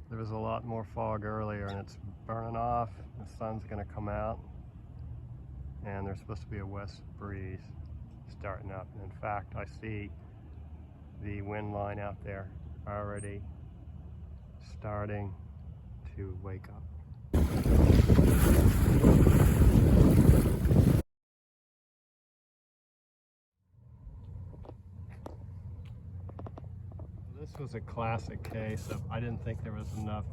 There was a lot more fog earlier and it's burning off. The sun's going to come out and there's supposed to be a west breeze starting up. And in fact, I see the wind line out there already starting to wake up. This was a classic case of I didn't think there was enough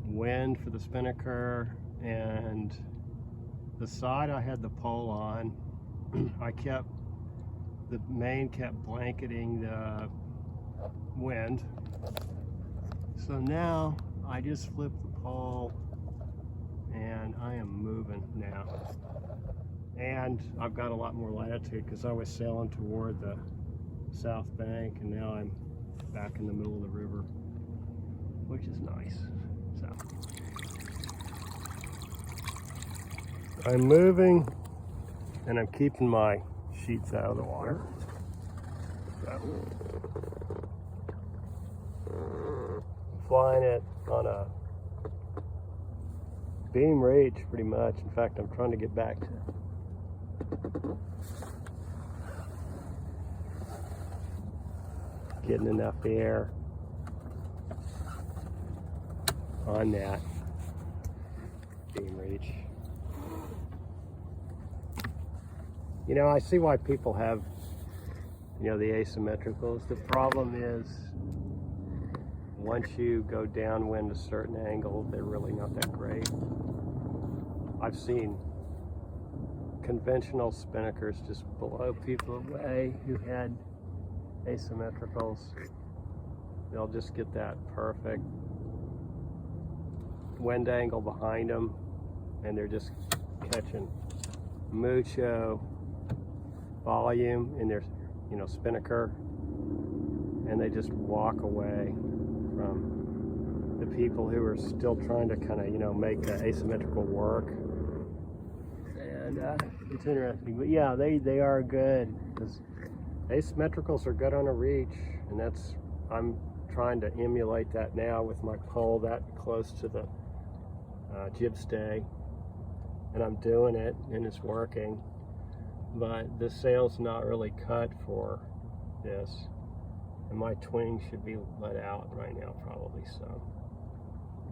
wind for the spinnaker, and the side I had the pole on, the main kept blanketing the wind. So now I just flipped the pole and I am moving now. And I've got a lot more latitude because I was sailing toward the south bank and now I'm back in the middle of the river, which is nice. So I'm moving and I'm keeping my sheets out of the water. Flying it on a beam reach pretty much. In fact, I'm trying to get back to getting enough air on that beam reach. You know, I see why people have, you know, the asymmetricals. The problem is once you go downwind a certain angle, they're really not that great. I've seen conventional spinnakers just blow people away who had asymmetricals. They'll just get that perfect wind angle behind them and they're just catching mucho volume in their, you know, spinnaker, and they just walk away from the people who are still trying to kind of, you know, make the asymmetrical work. And it's interesting, but yeah, they are good because asymmetricals are good on a reach, and that's, I'm trying to emulate that now with my pole that close to the jib stay, and I'm doing it and it's working, but the sail's not really cut for this, and my twing should be let out right now probably, so,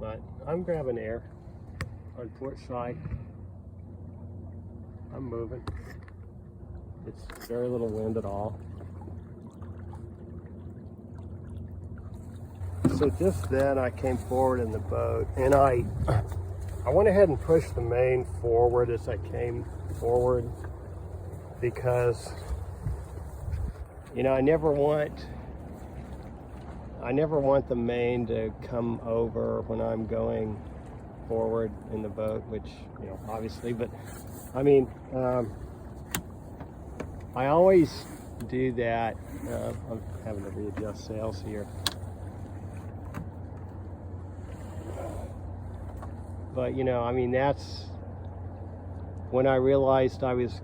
but I'm grabbing air on port side. I'm moving. It's very little wind at all. So just then I came forward in the boat and I went ahead and pushed the main forward as I came forward because, you know, I never want the main to come over when I'm going forward in the boat, which, you know, obviously, but I mean, I always do that. I'm having to readjust sails here. But, you know, I mean, that's when I realized I was,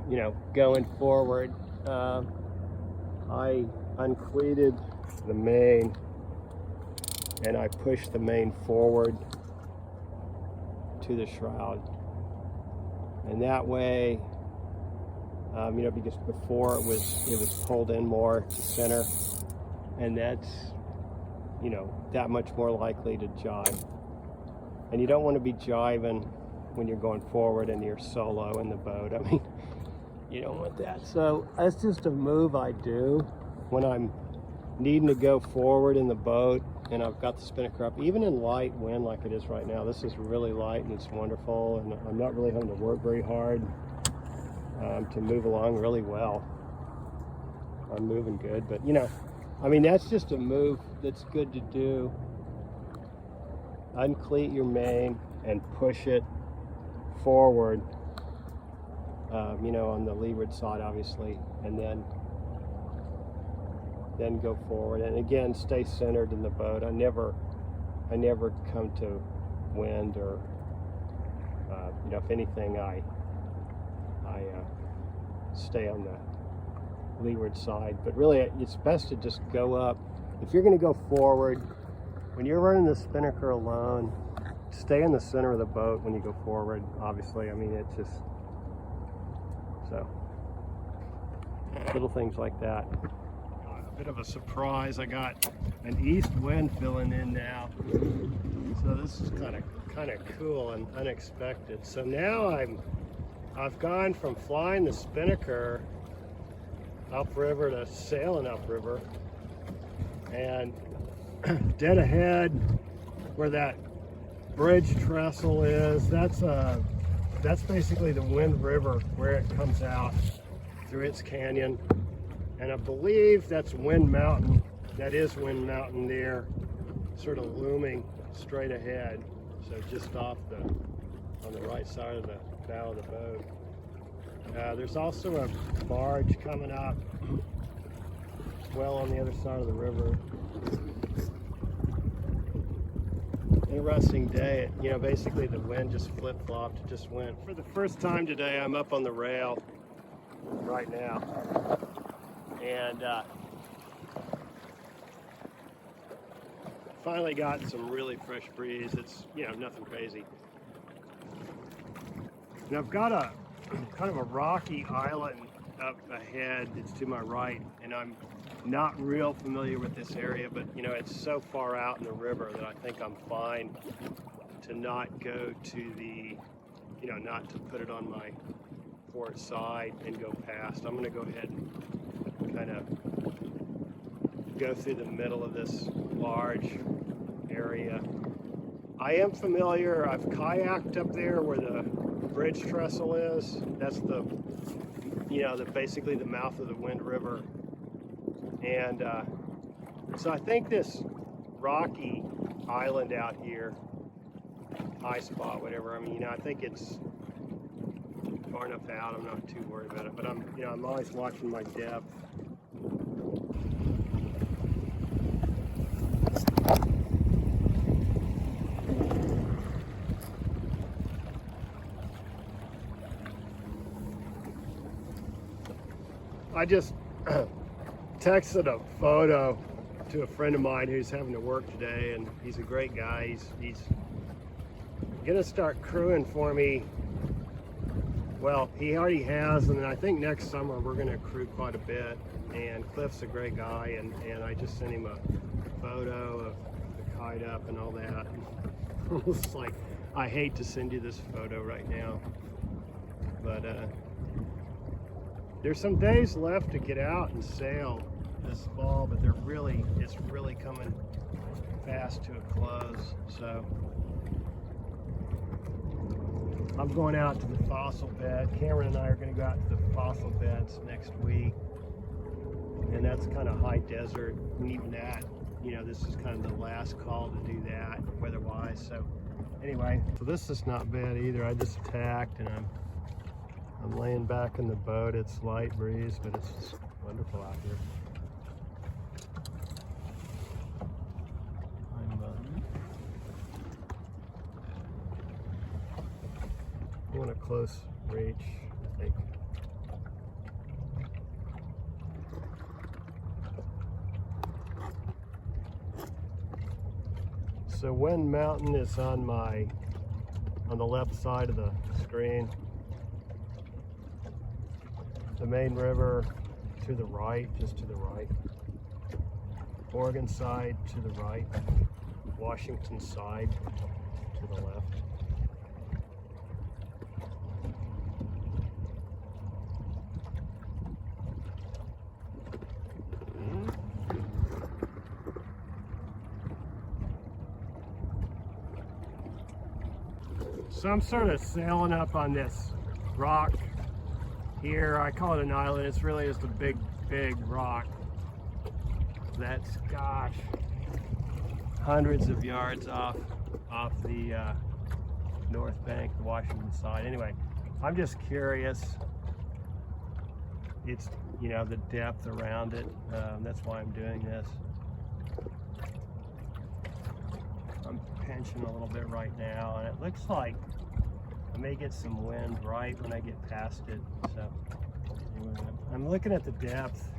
you know, going forward. I uncleated the main and I pushed the main forward to the shroud. And that way, you know, because before it was pulled in more to center, and that's, you know, that much more likely to jive. And you don't want to be jiving when you're going forward and you're solo in the boat. I mean, you don't want that. So that's just a move I do when I'm needing to go forward in the boat and I've got the spinnaker up, even in light wind like it is right now. This is really light and it's wonderful, and I'm not really having to work very hard to move along really well. I'm moving good, but, you know, I mean, that's just a move that's good to do. Uncleat your main and push it forward, you know, on the leeward side, obviously, and then go forward. And again, stay centered in the boat. I never come to wind, or you know, if anything, I stay on leeward side. But really, it's best to just go up. If you're going to go forward, when you're running the spinnaker alone, stay in the center of the boat when you go forward, obviously. I mean, it's just, so, little things like that. A bit of a surprise, I got an east wind filling in now. So this is kind of cool and unexpected. So now I've gone from flying the spinnaker upriver to sailing upriver, and dead ahead where that bridge trestle is, that's basically the Wind River where it comes out through its canyon, and I believe that's Wind Mountain. That is Wind Mountain there, sort of looming straight ahead. So just off on the right side of the bow of the boat. There's also a barge coming up well on the other side of the river. Interesting day. You know, basically the wind just flip-flopped. It just went. For the first time today, I'm up on the rail right now, and finally got some really fresh breeze. It's, you know, nothing crazy. And I've got a kind of a rocky island up ahead. It's to my right, and I'm not real familiar with this area, but you know, it's so far out in the river that I think I'm fine to not go to the, you know, not to put it on my port side and go past. I'm going to go ahead and kind of go through the middle of this large area. I am familiar. I've kayaked up there where the bridge trestle is. That's the, you know, basically the mouth of the Wind River. And so I think this rocky island out here, high spot, whatever, I mean, you know, I think it's far enough out. I'm not too worried about it, but I'm always watching my depth. I just texted a photo to a friend of mine who's having to work today, and he's a great guy. He's gonna start crewing for me. Well, he already has, and I think next summer we're gonna crew quite a bit. And Cliff's a great guy, and I just sent him a photo of the kite up and all that. It's like, I hate to send you this photo right now, but there's some days left to get out and sail this fall, but it's really coming fast to a close. So I'm going out to the fossil bed. Cameron and I are going to go out to the fossil beds next week, and that's kind of high desert. And even that, you know, this is kind of the last call to do that weather-wise. So anyway, so this is not bad either. I just tacked, and I'm laying back in the boat. It's light breeze, but it's just wonderful out here. I want a close reach, I think. So Wind Mountain is on the left side of the screen. The main river to the right, just to the right. Oregon side to the right. Washington side to the left. So I'm sort of sailing up on this rock here. I call it an island. It's really just a big rock that's, gosh, hundreds of yards off the north bank, the Washington side. Anyway, I'm just curious. It's, you know, the depth around it. That's why I'm doing this. I'm pinching a little bit right now, and it looks like I may get some wind right when I get past it. So I'm looking at the depth.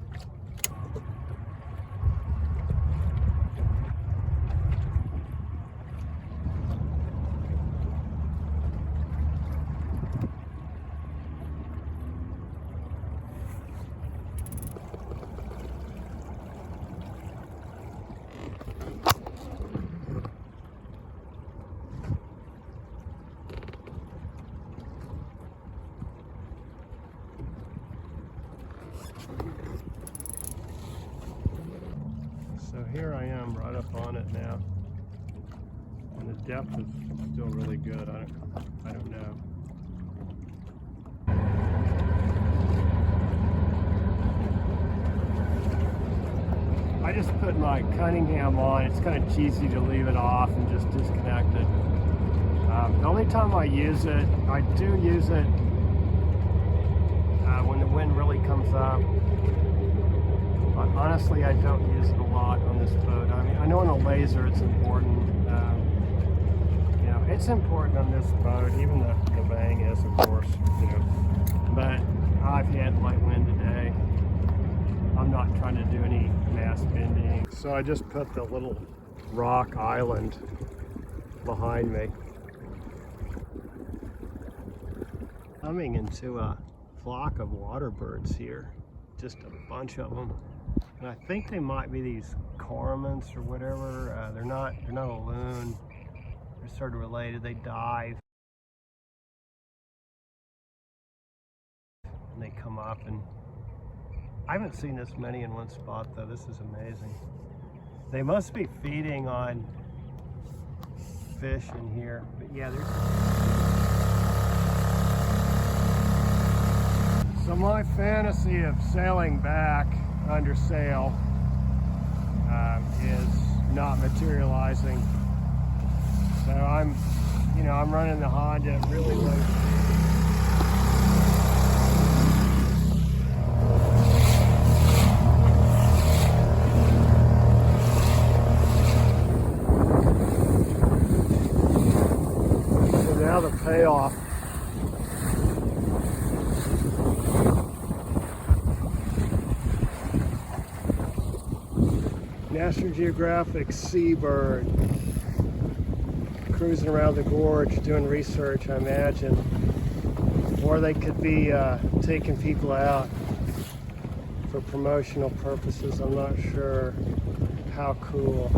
So here I am right up on it now, and the depth is still really good. I don't know. I just put my Cunningham on. It's kind of cheesy to leave it off and just disconnect it. The only time I use it, I do use it when the wind really comes up. But honestly, I don't use it a lot on this boat. I mean, I know on a laser it's important. You know, it's important on this boat. Even the bang is, of course. You know, but I've had light wind today. I'm not trying to do any mass bending. So I just put the little rock island behind me. Coming into a flock of water birds here. Just a bunch of them. And I think they might be these cormorants or whatever. They're not a loon. They're sort of related. They dive. And they come up, and I haven't seen this many in one spot though. This is amazing. They must be feeding on fish in here. But yeah, so my fantasy of sailing back under sail is not materializing. So I'm running the Honda at really low speed. So now the payoff. National Geographic seabird cruising around the gorge doing research, I imagine. Or they could be taking people out for promotional purposes. I'm not sure. How cool.